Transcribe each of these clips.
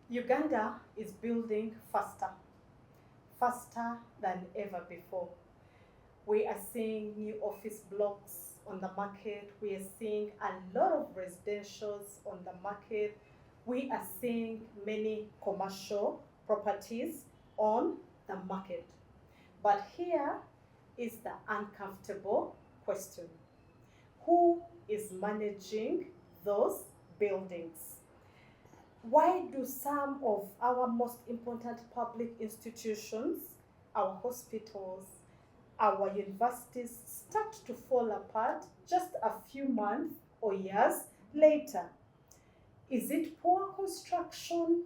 Uganda is building faster than ever before. We are seeing new office blocks on the market. We are seeing a lot of residentials on the market. We are seeing many commercial properties on the market. But here is the uncomfortable question. Who is managing those buildings? Why do some of our most important public institutions, our hospitals, our universities start to fall apart just a few months or years later? Is it poor construction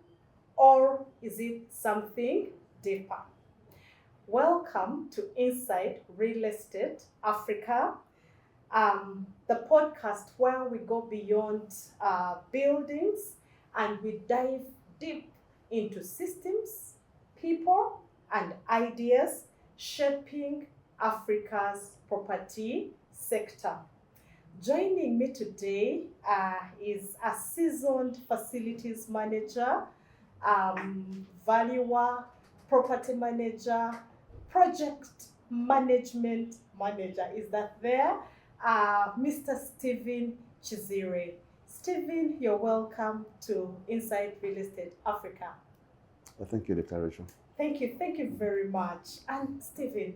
or is it something deeper? Welcome to Inside Real Estate Africa, the podcast where we go beyond buildings and we dive deep into systems, people, and ideas shaping Africa's property sector. Joining me today is a seasoned facilities manager, valuer, property manager, project management manager. Is that there? Mr. Stephen Kizire. Stephen, you're welcome to Inside Real Estate Africa. Thank you, Dr. Rachel. Thank you very much. And Stephen,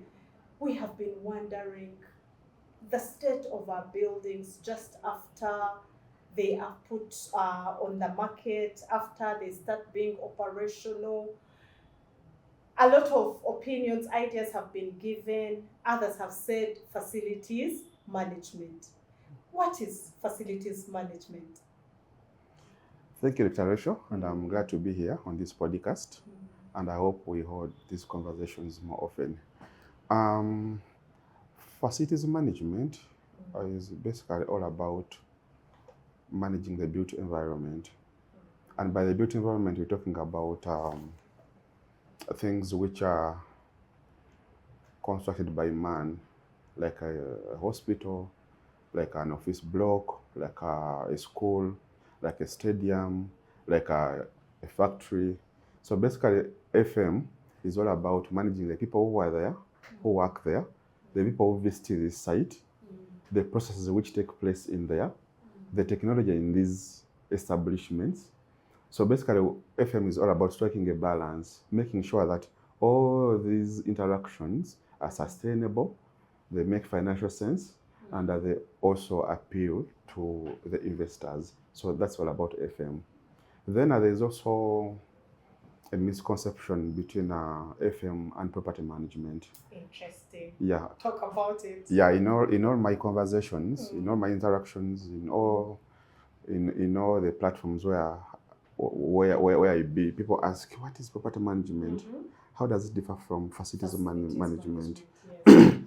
we have been wondering the state of our buildings just after they are put on the market, after they start being operational. A lot of opinions, ideas have been given. Others have said facilities management. What is facilities management? Thank you, Dr. Rachel, and I'm glad to be here on this podcast. And I hope we hold these conversations more often. Facilities management is basically all about managing the built environment. And by the built environment, we're talking about things which are constructed by man, like a hospital, like an office block, like a school, like a stadium, like a factory. So basically, FM is all about managing the people who are there, who work there, the people who visit this site, the processes which take place in there, the technology in these establishments. So basically, FM is all about striking a balance, making sure that all these interactions are sustainable, they make financial sense, and that they also appeal to the investors. So that's all about FM. Then there's also a misconception between FM and property management. Interesting. Yeah. Talk about it. Yeah, in all my conversations, in all my interactions, in all the platforms where I be, people ask, what is property management? How does it differ from facilities management? Yes.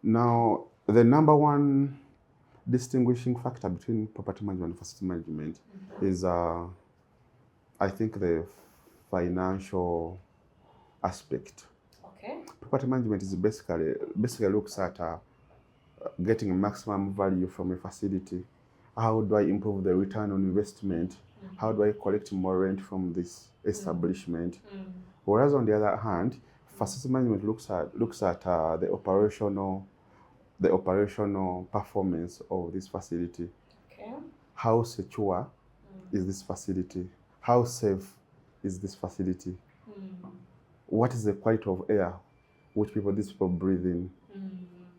Now, the number one distinguishing factor between property management and facility management is, I think, the financial aspect. Okay. Property management is basically looks at getting maximum value from a facility. How do I improve the return on investment? How do I collect more rent from this establishment? Whereas on the other hand, facility management looks at the operational performance of this facility. Okay. How secure is this facility? How safe is this facility? What is the quality of air which these people breathe in?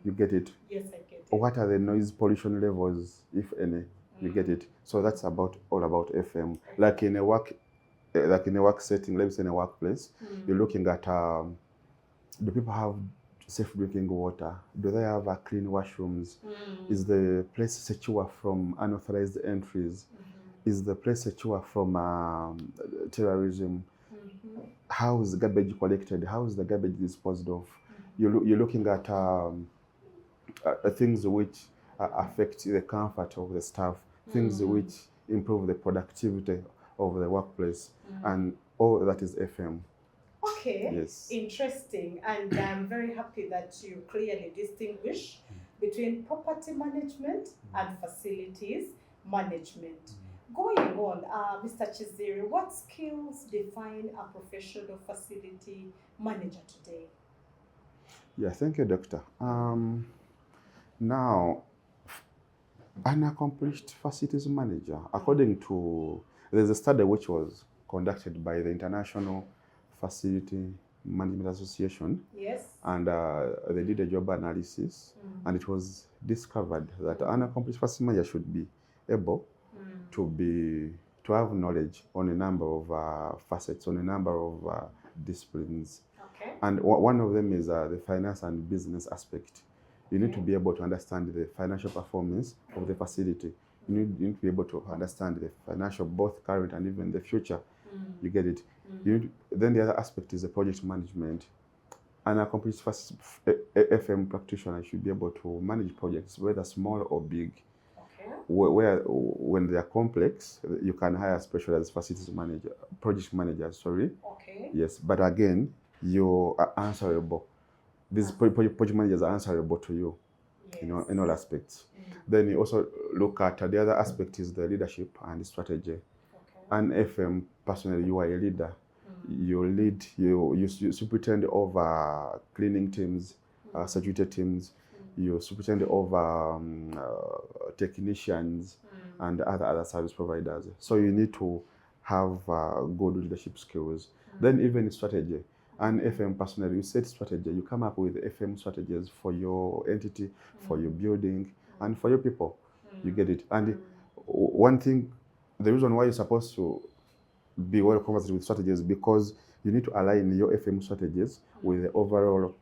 You get it? Yes, I get it. What are the noise pollution levels, if any? You get it? So that's all about FM. Like in a work setting, let me say in a workplace, you're looking at do people have safe drinking water? Do they have clean washrooms? Is the place secure from unauthorized entries? Is the place secure from terrorism? How is the garbage collected? How is the garbage disposed of? You're looking at things which affect the comfort of the staff, things which improve the productivity of the workplace, and all that is FM. Okay, yes. Interesting. And I'm very happy that you clearly distinguish between property management and facilities management. Going on, Mr. Kizire, what skills define a professional facility manager today? Yeah, thank you, Doctor. Now, an accomplished facilities manager, according to, there's a study which was conducted by the International Facility Management Association, Yes. and they did a job analysis, and it was discovered that an accomplished facility manager should be able to be to have knowledge on a number of facets, on a number of disciplines. Okay. And one of them is the finance and business aspect. You need to be able to understand the financial performance of the facility. You need to be able to understand the financial, both current and even the future. You get it? Then the other aspect is the project management. An accomplished FM practitioner should be able to manage projects, whether small or big. Okay. Where when they are complex, you can hire specialized facilities manager, project managers. Sorry. Okay. Yes, but again, you are answerable. These project managers are answerable to you, Yes. you know, in all aspects. Then you also look at the other aspect is the leadership and the strategy. Okay. An FM personally, you are a leader. You lead, you superintend over cleaning teams, security teams. You superintend over technicians and other service providers. So you need to have good leadership skills. Then even strategy. And FM personally, you set strategy. You come up with FM strategies for your entity, for your building, and for your people. You get it. And one thing, the reason why you're supposed to be well conversant with strategies, because you need to align your FM strategies with the overall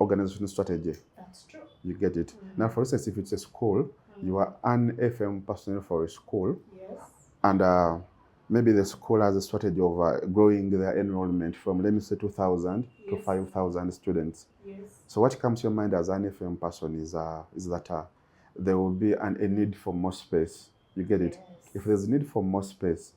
organizational strategy. That's true. You get it. Now, for instance, if it's a school, you are an FM personnel for a school. Yes. And maybe the school has a strategy of growing their enrollment from, let me say, 2,000 to 5,000 students. Yes. So what comes to your mind as an FM person is that there will be a need for more space. You get it? Yes. If there's a need for more space,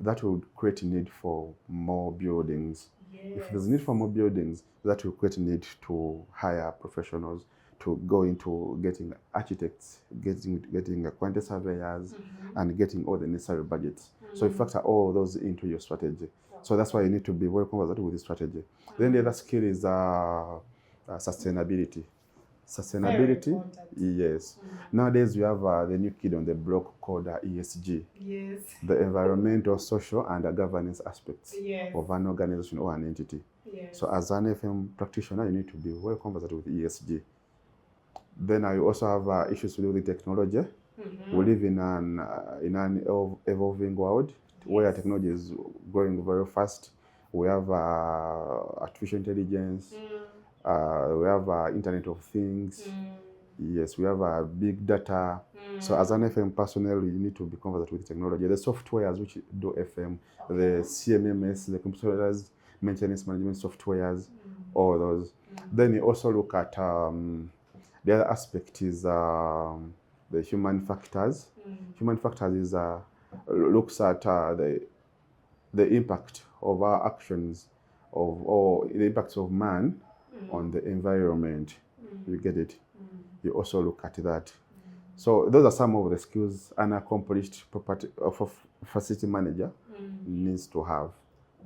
that will create a need for more buildings. Yes. If there's a need for more buildings, that will create a need to hire professionals, to go into getting architects, getting quantity surveyors, and getting all the necessary budgets. So you factor all those into your strategy. So that's why you need to be very conversant with the strategy. Then the other skill is sustainability. Sustainability, yes. Nowadays we have the new kid on the block called ESG. Yes. The environmental, social, and governance aspects of an organization or an entity. Yes. So as an FM practitioner, you need to be well conversant with ESG. Then I also have issues to do with technology. We live in an evolving world where technology is growing very fast. We have artificial intelligence. We have Internet of Things. Yes, we have big data. So as an FM personnel, you need to be conversant with technology. The softwares which do FM, the CMMS, the computerized maintenance management softwares, all those. Then you also look at the other aspect is the human factors. Human factors is looks at the impact of our actions or the impacts of man on the environment. You get it? You also look at that. So those are some of the skills an accomplished facility manager needs to have.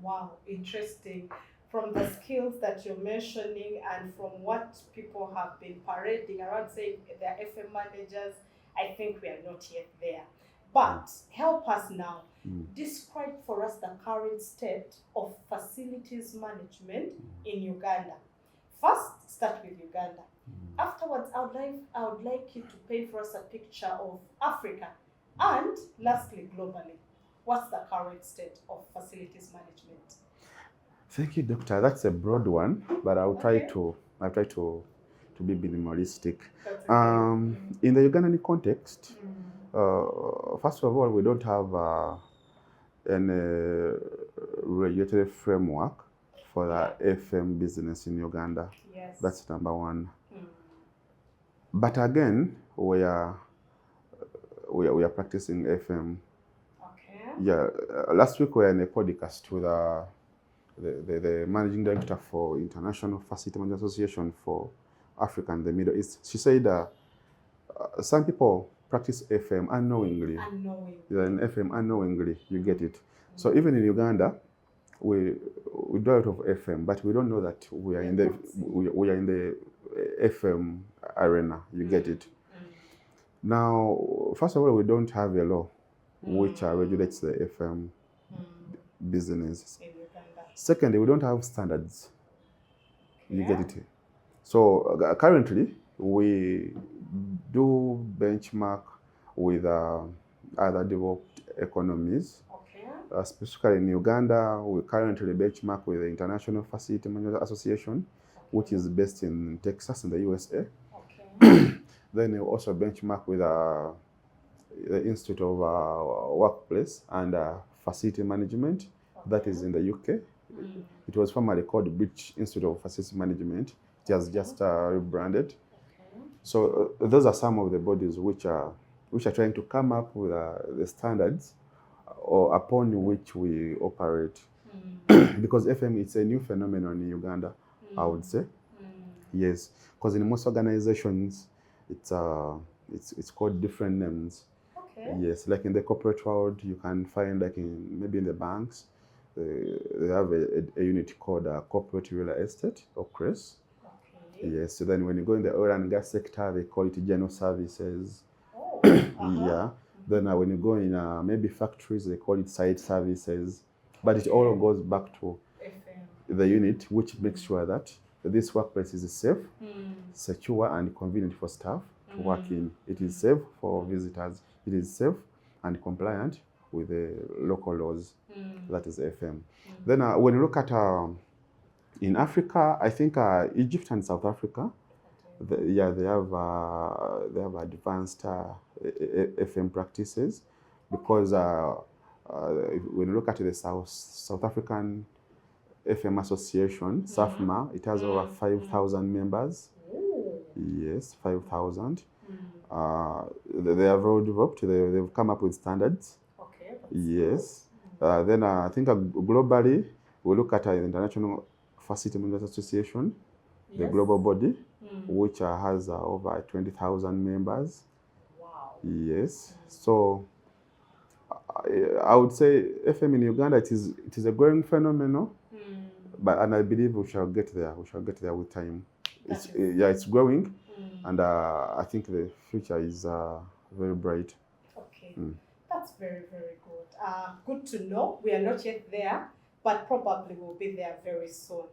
Wow, interesting. From the skills that you're mentioning and from what people have been parading around saying they're FM managers, I think we are not yet there. But help us now. Describe for us the current state of facilities management in Uganda. First, start with Uganda. Afterwards, I would like you to paint for us a picture of Africa. And lastly, globally, what's the current state of facilities management? Thank you, Doctor. That's a broad one, but I'll try to be minimalistic. In the Ugandan context, first of all, we don't have any regulatory framework for the FM business in Uganda. Yes. That's number one. But again, we are practicing FM. Okay. Yeah. Last week we were in a podcast with the managing director for International Facility Management Association for Africa and the Middle East. She said some people practice FM unknowingly. Unknowingly. You're in FM unknowingly, you get it. So even in Uganda, we do a lot of FM, but we don't know that we are in the FM arena. You get it. Now, first of all, we don't have a law which regulates the FM business. Secondly, we don't have standards. You get it. So currently, we do benchmark with other developed economies. Specifically in Uganda, we currently benchmark with the International Facility Managers Association, which is based in Texas in the USA. Then we also benchmark with the Institute of Workplace and Facility Management, that is in the UK. It was formerly called British Institute of Facility Management. It has just rebranded. So those are some of the bodies which are trying to come up with the standards or upon which we operate. Because FM is a new phenomenon in Uganda, I would say. Yes, because in most organizations, it's called different names. Yes, like in the corporate world, you can find like maybe in the banks, they have a unit called corporate real estate or CRES. Yes, so then when you go in the oil and gas sector, they call it general services. Yeah. Then when you go in maybe factories, they call it site services. But it all goes back to the unit, which makes sure that this workplace is safe, secure, and convenient for staff to work in. It is safe for visitors. It is safe and compliant with the local laws. That is FM. Then when you look at in Africa, I think Egypt and South Africa, they have advanced FM practices, because when you look at the South African FM Association, SAFMA, it has over 5,000 members. Yes, 5,000. They have all developed. They've come up with standards. Yes. Then I think globally, we look at the International Facility Managers Association, the global body, which has over 20,000 members. Wow. Yes. So I would say FM in Uganda, it is a growing phenomenon, and I believe we shall get there. We shall get there with time. It's growing, and I think the future is very bright. Okay, that's very, very good. Good to know. We are not yet there, but probably we'll be there very soon.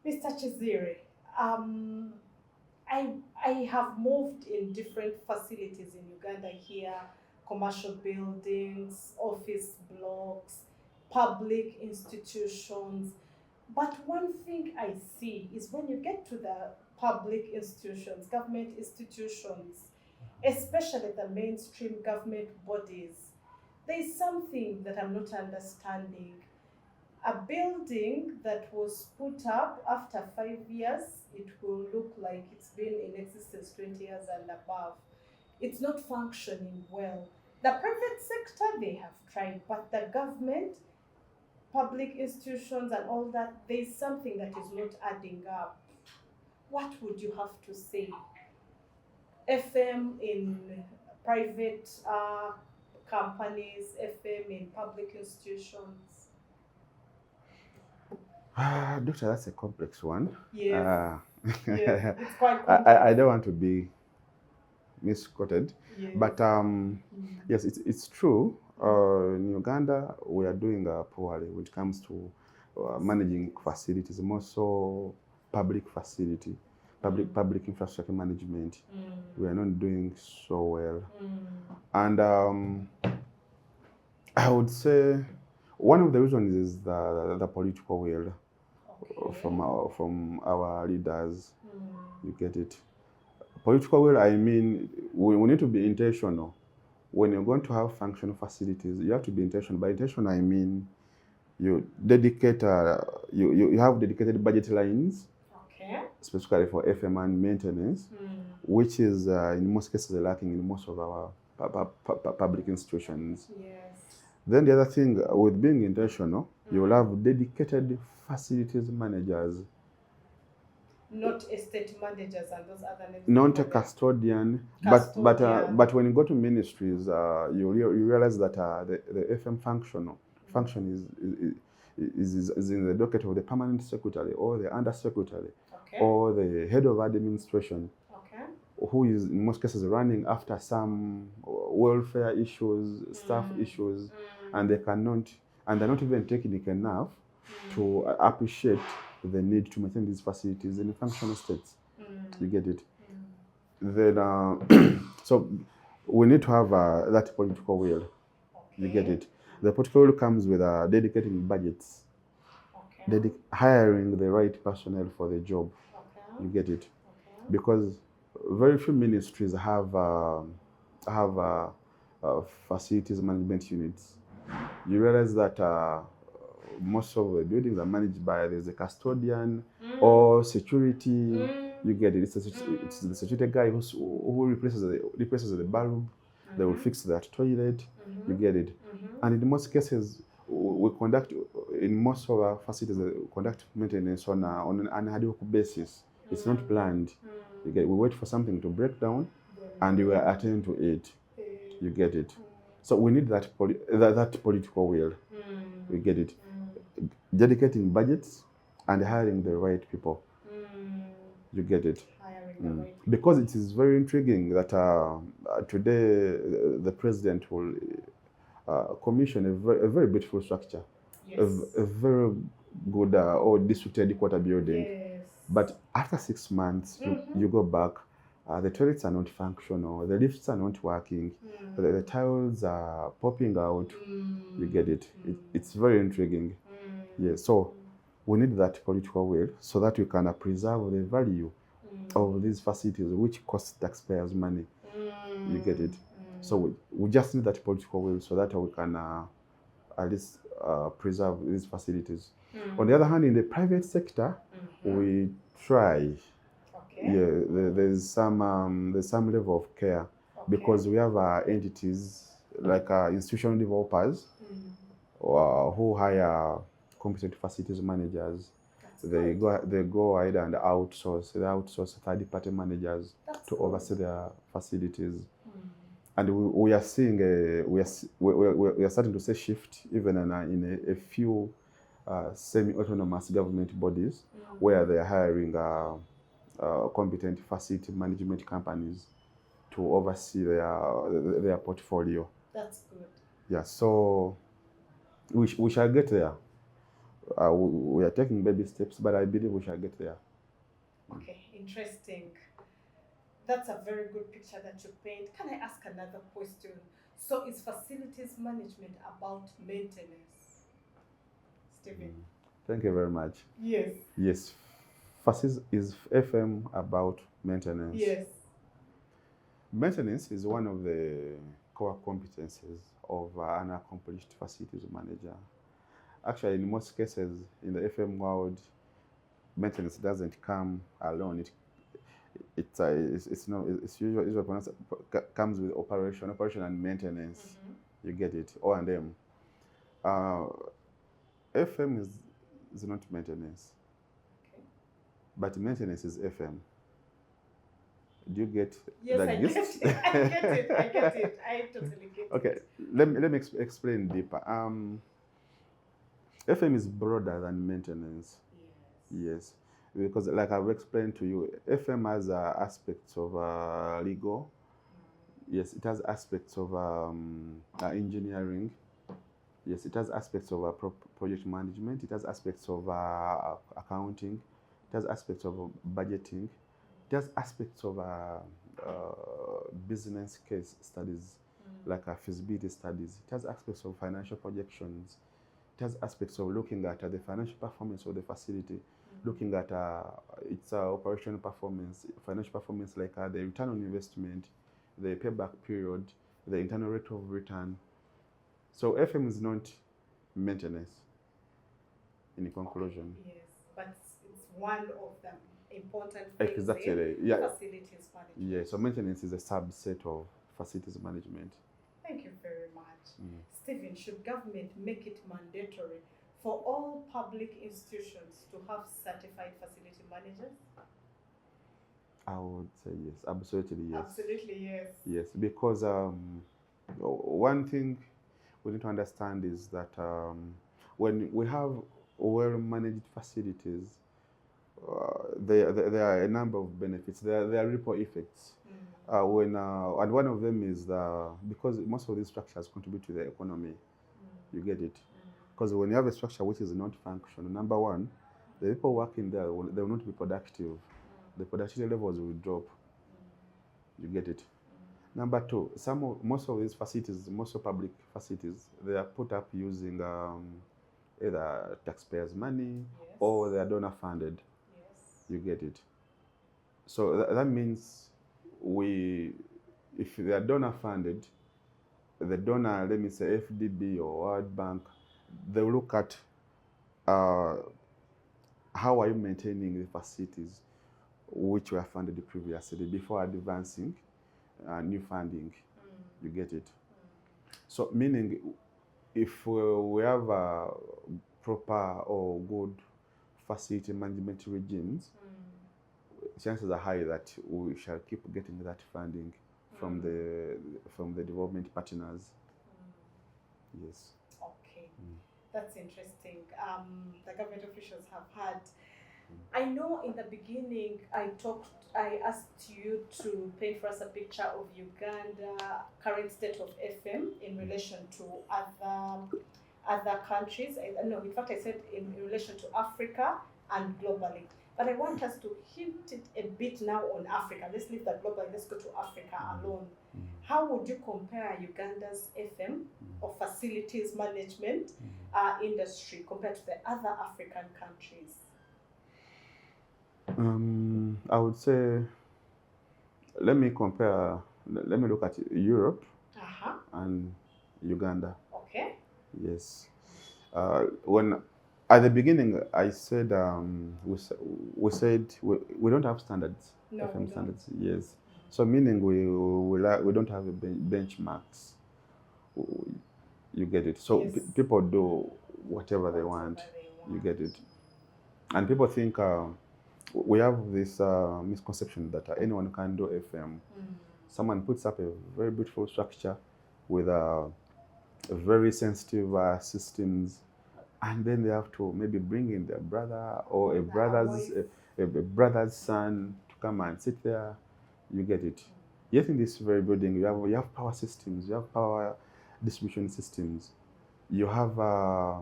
Mr. Kizire, I have moved in different facilities in Uganda here, commercial buildings, office blocks, public institutions. But one thing I see is when you get to the public institutions, government institutions, especially the mainstream government bodies, there is something that I'm not understanding. A building that was put up after 5 years, it will look like it's been in existence 20 years and above. It's not functioning well. The private sector, they have tried, but the government, public institutions and all that, there's something that is not adding up. What would you have to say? FM in private companies, FM in public institutions? Doctor, that's a complex one. Yes. Yes, it's quite complex. I don't want to be misquoted, but yes, it's true. In Uganda, we are doing poorly when it comes to managing facilities, more so public facility, public infrastructure management. We are not doing so well, and I would say one of the reasons is the political will from our leaders. You get it? Political will, I mean, we need to be intentional. When you're going to have functional facilities, you have to be intentional. By intentional, I mean you dedicate, you have dedicated budget lines, specifically for FM and maintenance, which is in most cases lacking in most of our public institutions. Yes. Then the other thing, with being intentional, you will have dedicated facilities managers. Not estate managers and those other names. Not a custodian, Custodian. but when you go to ministries, you realize that the FM function is in the docket of the permanent secretary or the under secretary, Okay. or the head of administration, Okay. who is in most cases running after some welfare issues, staff issues, and they're not even technical enough to appreciate the need to maintain these facilities in functional states. You get it? Then so we need to have that political will. You get it? The political will comes with dedicating budgets, hiring the right personnel for the job. You get it? Because very few ministries have facilities management units. You realize that most of the buildings are managed by there's a custodian or security. You get it? It's the security guy who replaces the bulb. They will fix that toilet. You get it? And in most cases, we conduct in most of our facilities we conduct maintenance on an ad hoc basis. It's not planned. You get? We wait for something to break down, and we attend to it. You get it? So we need that political will. We get it? Dedicating budgets and hiring the right people. You get it? Because it is very intriguing that today the president will commission a very beautiful structure, a very good or district headquarter building. Yes. But after 6 months, you go back, the toilets are not functional, the lifts are not working, the tiles are popping out. You get it? It's very intriguing. Yes. So we need that political will so that we can preserve the value of these facilities, which cost taxpayers money. You get it? So we just need that political will so that we can at least preserve these facilities. On the other hand, in the private sector, we try. Yeah, there's some level of care because we have entities like institutional developers who hire competent facilities managers. They go ahead and outsource third-party managers to oversee their facilities. And we are seeing we are starting to see shift even in a few semi-autonomous government bodies where they are hiring competent facility management companies to oversee their portfolio. That's good. Yeah, so we shall get there. We are taking baby steps, but I believe we shall get there. Okay, interesting. That's a very good picture that you paint. Can I ask another question? So is facilities management about maintenance? Stephen. Thank you very much. Yes. Yes. Is FM about maintenance? Yes. Maintenance is one of the core competencies of an accomplished facilities manager. Actually, in most cases in the FM world, maintenance doesn't come alone. It's usually comes with operation and maintenance. You get it, O&M. FM is not maintenance, but maintenance is FM. Do you get yes, that? I get it. I get it. I totally get it. Okay, let me explain deeper. FM is broader than maintenance. Yes, because like I've explained to you, FM has aspects of legal. Yes, it has aspects of engineering. Yes, it has aspects of project management. It has aspects of accounting. It has aspects of budgeting. It has aspects of business case studies, like feasibility studies. It has aspects of financial projections. It has aspects of looking at the financial performance of the facility, looking at its operational performance, financial performance, like the return on investment, the payback period, the internal rate of return. So FM is not maintenance, in conclusion. Yes, but it's one of the important things Exactly. in facilities management. Yeah, so maintenance is a subset of facilities management. Thank you very much. Stephen, should government make it mandatory for all public institutions to have certified facility managers? I would say yes, absolutely yes. Absolutely, yes. Yes, because one thing we need to understand is that when we have well-managed facilities, there are a number of benefits. There are ripple effects. And one of them is because most of these structures contribute to the economy. You get it? Because when you have a structure which is not functional, number one, the people working there they will not be productive. The productivity levels will drop. You get it? Number two, most of these facilities, most of public facilities, they are put up using either taxpayers' money or they are donor funded. Yes. You get it? So that means if they are donor funded, the donor, let me say FDB or World Bank, they will look at uh, how are you maintaining the facilities which were funded previously before advancing new funding. You get it? So meaning if we have proper or good facility management regimes, chances are high that we shall keep getting that funding from the development partners. Yes. Okay, that's interesting. The government officials have had. I know in the beginning I asked you to paint for us a picture of Uganda current state of FM in relation to other countries. No, in fact, I said in relation to Africa and globally. But I want us to hint it a bit now on Africa. Let's leave the global, let's go to Africa alone. How would you compare Uganda's FM or facilities management industry compared to the other African countries? I would say, let me look at Europe and Uganda. Okay. Yes. When at the beginning I said we said we don't have standards, No, FM we standards. Yes. So meaning we don't have benchmarks. You get it. So Yes. people do whatever they want. You get it. And people think we have this misconception that anyone can do FM. Someone puts up a very beautiful structure with very sensitive systems, and then they have to maybe bring in their brother or a brother's son to come and sit there. You get it. Yet in this very building, you have power systems, you have power distribution systems, you have fire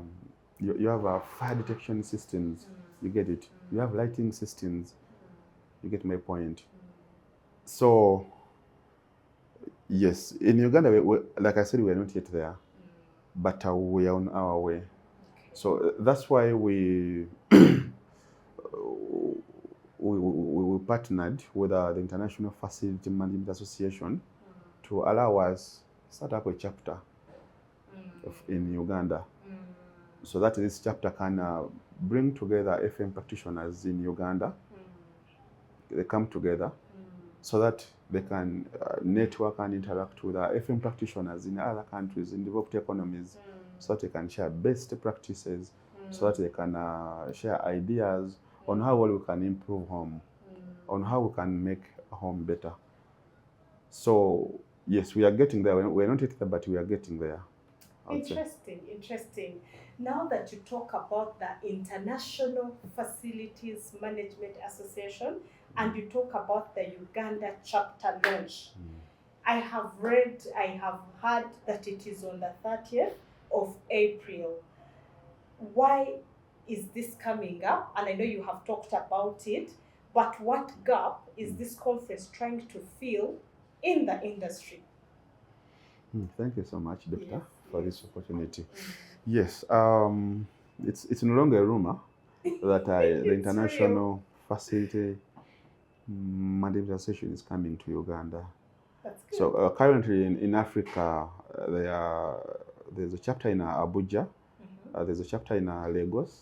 detection systems. You get it. You have lighting systems. You get my point. So yes, in Uganda, like I said, we are not yet there, but we are on our way. So that's why we partnered with the International Facility Management Association to allow us start up a chapter in Uganda, so that this chapter can bring together FM practitioners in Uganda. They come together so that they can network and interact with our FM practitioners in other countries, in developed economies, so that they can share best practices, so that they can share ideas on how well we can improve home, on how we can make home better. So yes, we are getting there. We're not yet there, but we are getting there. Interesting. Now that you talk about the International Facilities Management Association and you talk about the Uganda chapter launch, I have heard that it is on the 30th of April. Why is this coming up? And I know you have talked about it, but what gap is this conference trying to fill in the industry? Thank you so much, Doctor, for this opportunity. Yes, it's no longer a rumor that the International Facility Management Association is coming to Uganda. That's good. So currently in Africa, there's a chapter in Abuja, there's a chapter in Lagos,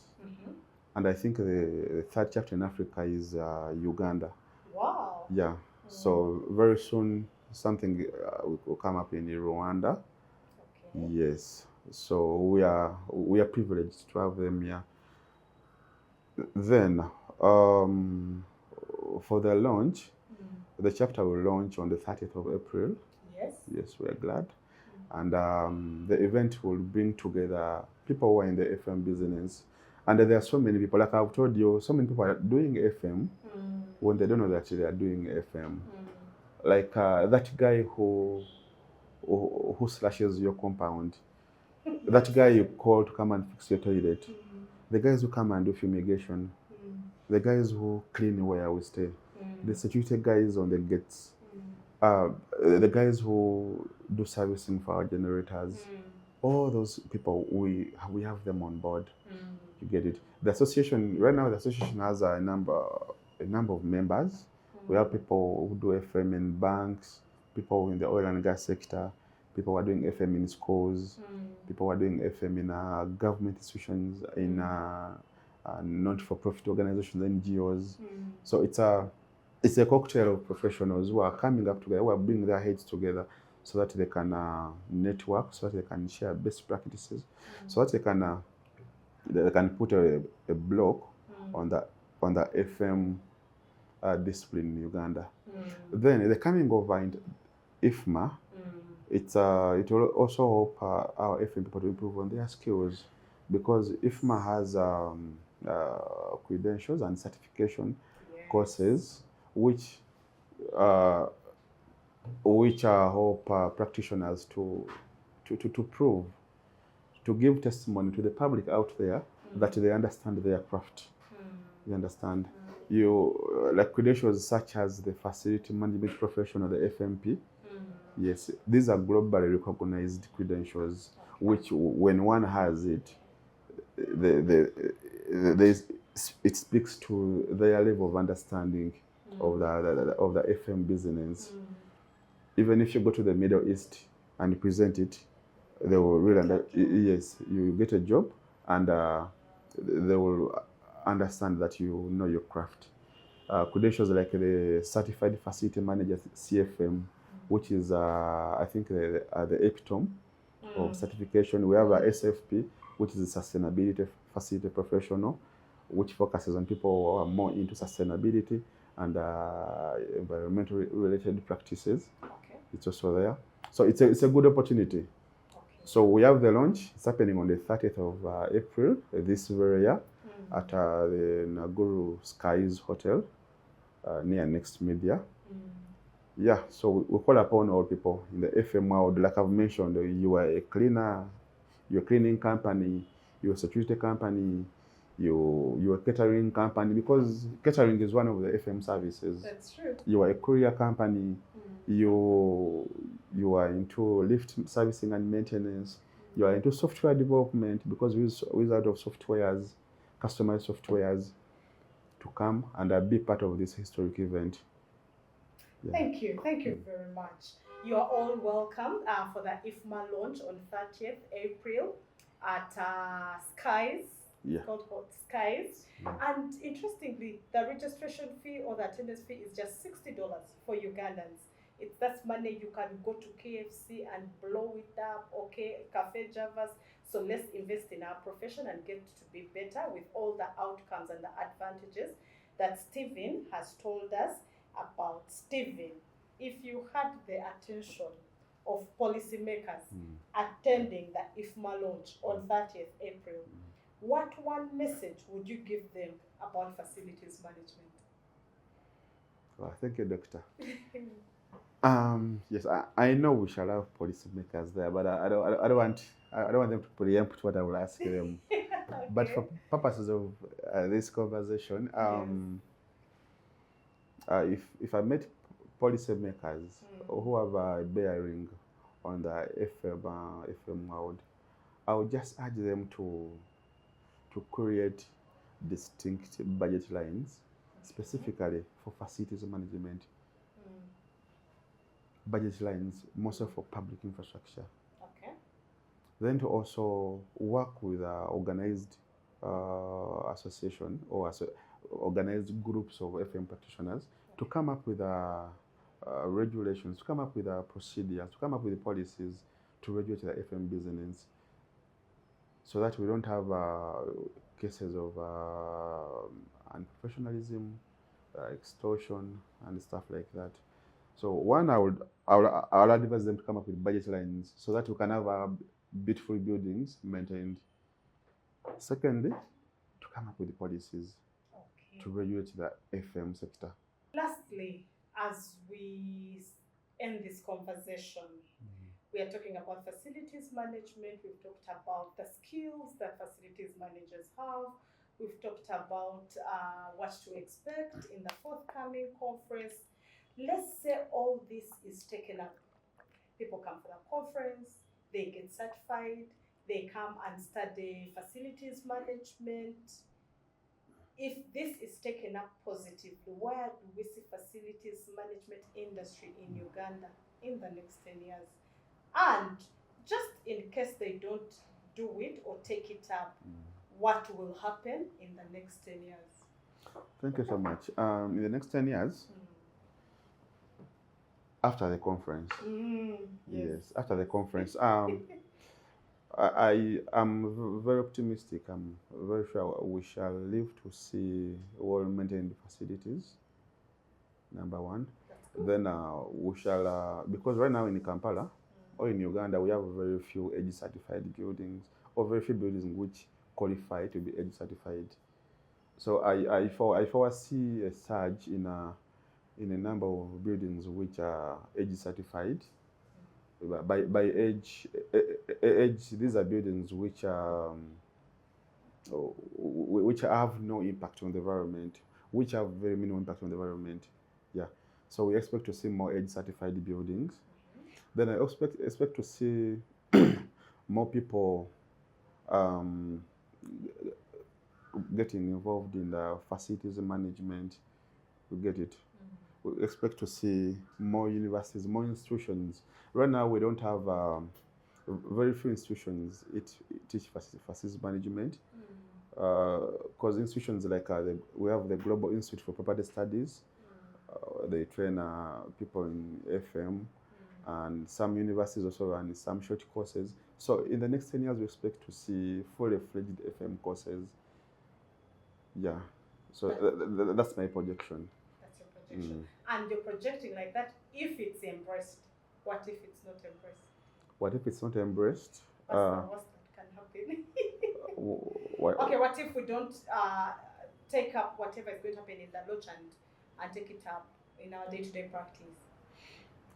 and I think the third chapter in Africa is Uganda. Wow. Yeah. So very soon something will come up in Rwanda. Okay. Yes. So we are privileged to have them here. Then for the launch, The chapter will launch on the 30th of April. Yes. Yes, we're glad. And the event will bring together people who are in the FM business. And there are so many people, like I've told you, so many people are doing FM when they don't know that they are doing FM. Like that guy who slashes your compound, that guy you call to come and fix your toilet, the guys who come and do fumigation, the guys who clean where we stay, the security guys on the gates, the guys who do servicing for our generators, all those people, we have them on board. You get it? The association right now, the association has a number of members. We have people who do FM in banks, people in the oil and gas sector, people who are doing FM in schools, people who are doing FM in government institutions, in not-for-profit organizations, NGOs. So it's a cocktail of professionals who are coming up together, who are bringing their heads together so that they can network, so that they can share best practices, so that they can put a block on the FM discipline in Uganda. Then the coming of IFMA, it will also help our FM people to improve on their skills, because IFMA has credentials and certification courses which help practitioners to prove, to give testimony to the public out there that they understand their craft. You understand? You like credentials such as the facility management professional, the FMP. Yes, these are globally recognized credentials, which when one has it, it speaks to their level of understanding of the FM business. Even if you go to the Middle East and present it, they will really yes, you get a job, and they will understand that you know your craft. Credentials like the Certified Facility Manager, CFM, which is I think the epitome of certification. We have a SFP, which is a Sustainability Facility Professional, which focuses on people who are more into sustainability and environmental related practices. It's also there. So it's a good opportunity. So we have the launch. It's happening on the 30th of April this very year at the Naguru Skies Hotel near Next Media. Yeah, so we call upon all people in the FM world. Like I've mentioned, you are a cleaner, you're a cleaning company, you're a security company, you're a catering company, because catering is one of the FM services. That's true. You are a courier company, you are into lift servicing and maintenance, you are into software development, because we use wizard of softwares, customized softwares, to come and be part of this historic event. Yeah. Thank you very much. You are all welcome for the IFMA launch on 30th April at Skies. Yeah. Called Skies. And interestingly, the registration fee or the attendance fee is just $60 for Ugandans. That's money you can go to KFC and blow it up, okay, Cafe Javas. So let's invest in our profession and get to be better with all the outcomes and the advantages that Stephen has told us about. Stephen, if you had the attention of policymakers attending the IFMA launch on 30th April, what one message would you give them about facilities management? Well, thank you, Doctor. Yes, I know we shall have policymakers there, but I don't want them to preempt what I will ask them. Okay. But for purposes of this conversation, if I met policymakers who have a bearing on the FM world, I would just urge them to create distinct budget lines specifically for facilities management. Budget lines mostly for public infrastructure. Okay. Then to also work with organized association or organized groups of FM practitioners to come up with regulations, to come up with procedures, to come up with policies to regulate the FM business, so that we don't have cases of unprofessionalism, extortion, and stuff like that. So one, I would advise them to come up with budget lines so that we can have beautiful buildings maintained. Secondly, to come up with policies Okay. to regulate the FM sector. Lastly, as we end this conversation, we are talking about facilities management. We've talked about the skills that facilities managers have. We've talked about what to expect in the forthcoming conference. Let's say all this is taken up. People come for the conference, they get certified, they come and study facilities management. If this is taken up positively, where do we see facilities management industry in Uganda in the next 10 years? And just in case they don't do it or take it up, what will happen in the next 10 years? Thank you so much. In the next 10 years, after the conference, yes, after the conference, I am very optimistic. I'm very sure we shall live to see well-maintained facilities, number one. Then we shall, because right now in Kampala or in Uganda, we have very few EDGE certified buildings, or very few buildings which qualify to be EDGE certified. So I foresee a surge in a number of buildings which are EDGE certified. By EDGE, these are buildings which have no impact on the environment, which have very minimal impact on the environment. Yeah. So we expect to see more EDGE certified buildings. Then I expect to see more people getting involved in the facilities management. We get it. We expect to see more universities, more institutions. Right now, we don't have very few institutions teach facilities management. Because institutions like we have the Global Institute for Property Studies. They train people in FM, and some universities also run some short courses. So in the next 10 years, we expect to see fully fledged FM courses. Yeah. So that's my projection. That's your projection. And you're projecting like that if it's embraced. What if it's not embraced? What if it's not embraced? What's the worst that can happen? Okay, what if we don't take up whatever is going to happen in the launch and take it up in our day-to-day practice?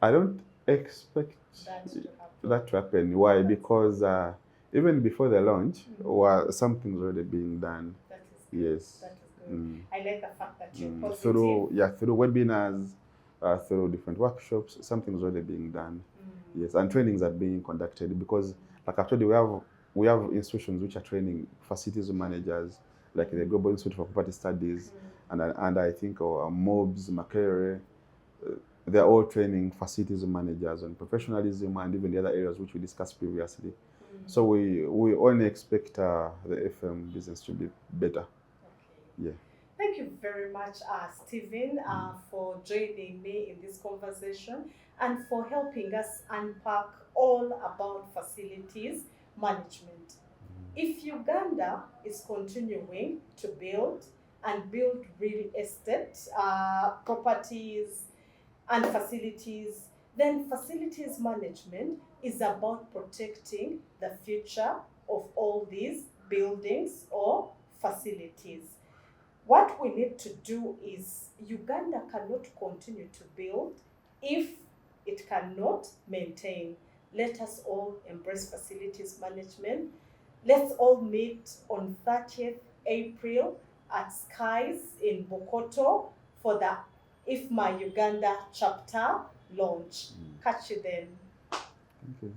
I don't expect that to happen. Why? Because even before the launch, something's already being done. That is good. Yes. That is good. I like the fact that you're positive. Through webinars, through different workshops, something's already being done. Yes, and trainings are being conducted because, like I told you, we have institutions which are training facilities managers, like the Global Institute for Property Studies, and I think MOBS, Makere. They're all training facilities managers on professionalism and even the other areas which we discussed previously. So we only expect the FM business to be better. Okay. Yeah. Thank you very much, Stephen, for joining me in this conversation and for helping us unpack all about facilities management. If Uganda is continuing to build real estate, properties, and facilities, then facilities management is about protecting the future of all these buildings or facilities. What we need to do is Uganda cannot continue to build if it cannot maintain. Let us all embrace facilities management. Let's all meet on 30th April at Skies in Bokoto for the IFMA Uganda chapter launch. Catch you then. Thank you.